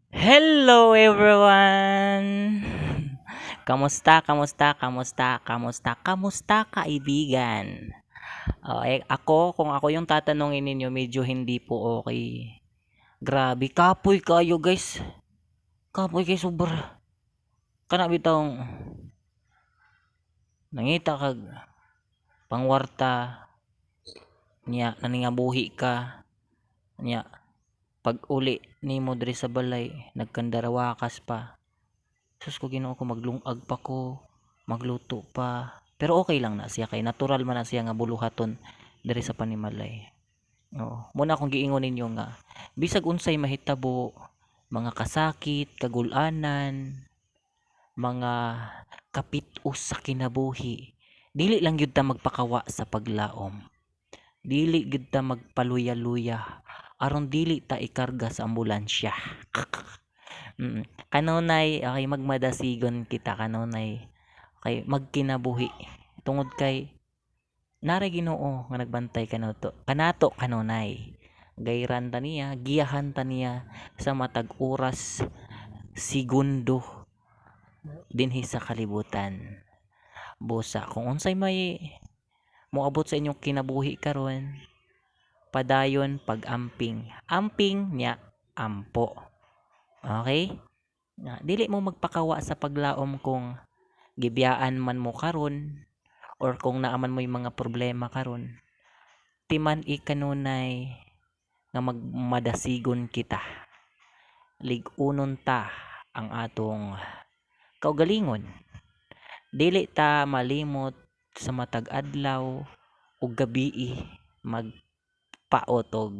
Hello everyone! Kamusta, kamusta, kamusta, kamusta, kamusta kaibigan? Ako, kung ako yung tatanungin ninyo, medyo hindi po okay. Grabe, kapoy kayo guys. Kapoy kayo sobra. Kana bitong nangita kag pangwarta niya naningabuhi ka niya pag uli nimo diri sa balay nagkandarawakas pa. Sus ko Ginoo ko maglungag pa ko, magluto pa. Pero okay lang na siya kay natural man na siya nga buluhaton diri sa panimalay. Oo. Muna akong giingon ninyo nga bisag unsay mahitabo, mga kasakit, kagul-anan, mga kapit-us sa kinabuhi, dili lang gyud ta magpakawa sa paglaom. Dili gyud ta magpaluya-luya aron dili ta ikarga sa ambulansya. Kanunay okay magmadasigon kita kanunay kay magkinabuhi tungod kay naray Ginoo nga nagbantay kanato kanunay gayran ta niya giyahan ta niya sa matag oras segundo dinhi sa kalibutan busa kung unsay may moabot sa inyong kinabuhi karon padayon pag-amping amping nya ampo okay dili mo magpakawa sa paglaom kung gibiyaan man mo karon or kung naa man mo'y mga problema karon timan kanunay nga magmadasigon kita lig-unon ta ang atong kaugalingon dili ta malimot sa matag adlaw ug gabii magpaot og